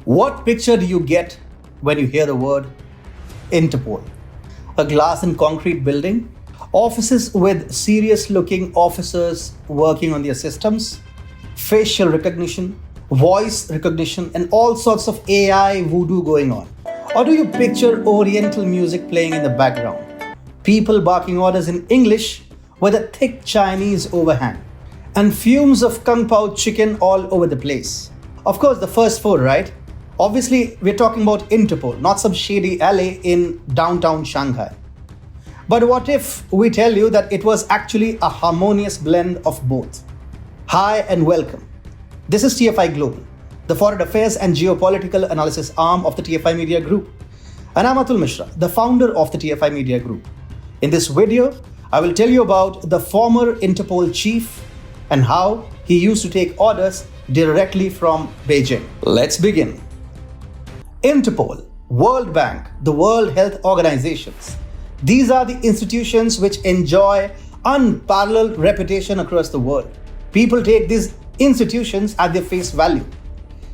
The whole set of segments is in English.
What picture do you get when you hear the word Interpol? A glass and concrete building, offices with serious looking officers working on their systems, facial recognition, voice recognition, and all sorts of AI voodoo going on. Or do you picture Oriental music playing in the background? People barking orders in English with a thick Chinese overhang, and fumes of Kung Pao chicken all over the place. Of course, the first four, right? Obviously, we're talking about Interpol, not some shady alley in downtown Shanghai. But what if we tell you that it was actually a harmonious blend of both? Hi and welcome. This is TFI Global, the foreign affairs and geopolitical analysis arm of the TFI Media Group. And I'm Atul Mishra, the founder of the TFI Media Group. In this video, I will tell you about the former Interpol chief and how he used to take orders directly from Beijing. Let's begin. Interpol, World Bank, the World Health Organizations. These are the institutions which enjoy unparalleled reputation across the world. People take these institutions at their face value.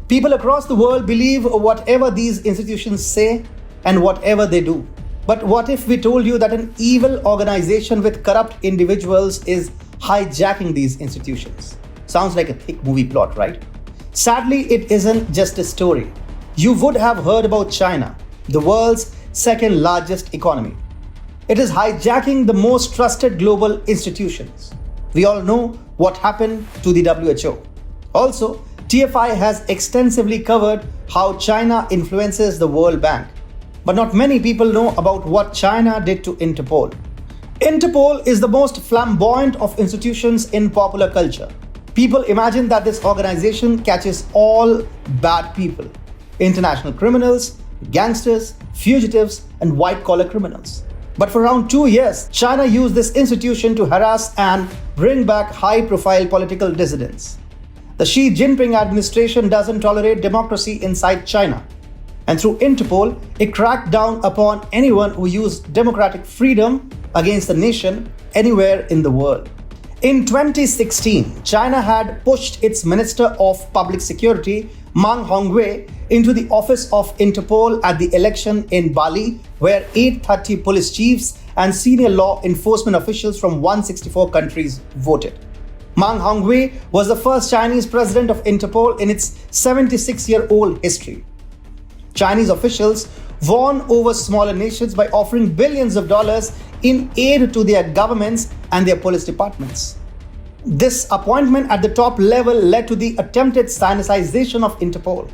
People across the world believe whatever these institutions say and whatever they do. But what if we told you that an evil organization with corrupt individuals is hijacking these institutions? Sounds like a thick movie plot, right? Sadly, it isn't just a story. You would have heard about China, the world's second largest economy. It is hijacking the most trusted global institutions. We all know what happened to the WHO. Also, TFI has extensively covered how China influences the World Bank. But not many people know about what China did to Interpol. Interpol is the most flamboyant of institutions in popular culture. People imagine that this organization catches all bad people. International criminals, gangsters, fugitives, and white-collar criminals. But for around 2 years, China used this institution to harass and bring back high-profile political dissidents. The Xi Jinping administration doesn't tolerate democracy inside China. And through Interpol, it cracked down upon anyone who used democratic freedom against the nation anywhere in the world. In 2016, China had pushed its Minister of Public Security, Meng Hongwei, into the office of Interpol at the election in Bali, where 830 police chiefs and senior law enforcement officials from 164 countries voted. Meng Hongwei was the first Chinese president of Interpol in its 76-year-old history. Chinese officials won over smaller nations by offering billions of dollars in aid to their governments and their police departments. This appointment at the top level led to the attempted Sinicization of Interpol.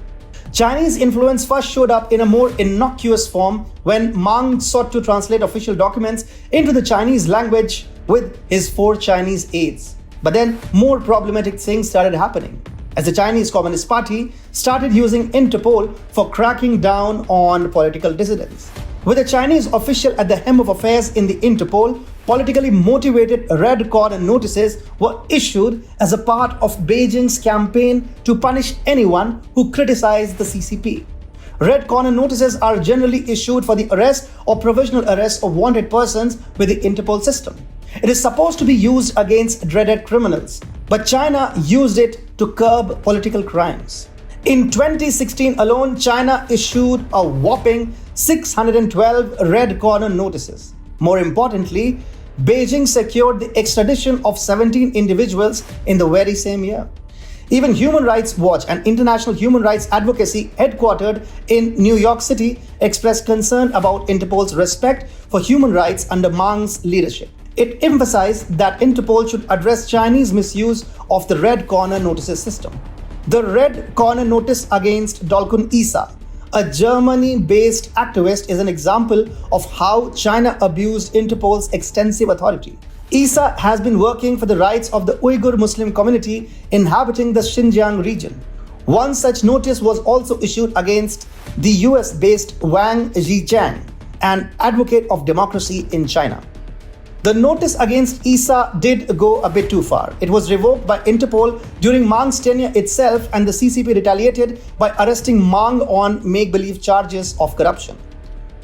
Chinese influence first showed up in a more innocuous form when Meng sought to translate official documents into the Chinese language with his 4 Chinese aides. But then more problematic things started happening, as the Chinese Communist Party started using Interpol for cracking down on political dissidents. With a Chinese official at the helm of affairs in the Interpol, politically motivated red corner notices were issued as a part of Beijing's campaign to punish anyone who criticized the CCP. Red corner notices are generally issued for the arrest or provisional arrest of wanted persons with the Interpol system. It is supposed to be used against dreaded criminals, but China used it to curb political crimes. In 2016 alone, China issued a whopping 612 red corner notices. More importantly, Beijing secured the extradition of 17 individuals in the very same year. Even Human Rights Watch, an international human rights advocacy headquartered in New York City, expressed concern about Interpol's respect for human rights under Meng's leadership. It emphasized that Interpol should address Chinese misuse of the red corner notices system. The red corner notice against Dolkun Isa, a Germany-based activist, is an example of how China abused Interpol's extensive authority. Isa has been working for the rights of the Uyghur Muslim community inhabiting the Xinjiang region. One such notice was also issued against the US-based Wang Zhichang, an advocate of democracy in China. The notice against Isa did go a bit too far. It was revoked by Interpol during Meng's tenure itself, and the CCP retaliated by arresting Meng on make-believe charges of corruption.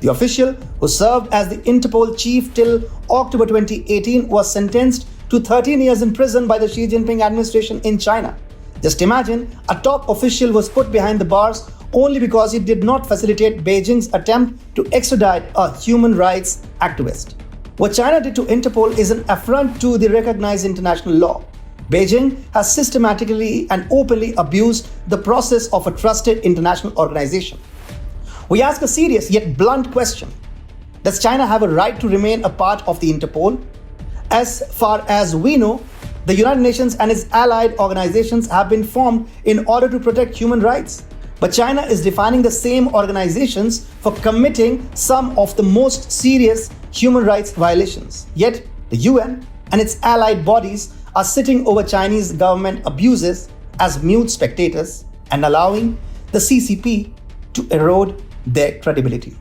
The official, who served as the Interpol chief till October 2018, was sentenced to 13 years in prison by the Xi Jinping administration in China. Just imagine, a top official was put behind the bars only because it did not facilitate Beijing's attempt to extradite a human rights activist. What China did to Interpol is an affront to the recognized international law. Beijing has systematically and openly abused the process of a trusted international organization. We ask a serious yet blunt question. Does China have a right to remain a part of the Interpol? As far as we know, the United Nations and its allied organizations have been formed in order to protect human rights. But China is defining the same organizations for committing some of the most serious human rights violations. Yet, the UN and its allied bodies are sitting over Chinese government abuses as mute spectators and allowing the CCP to erode their credibility.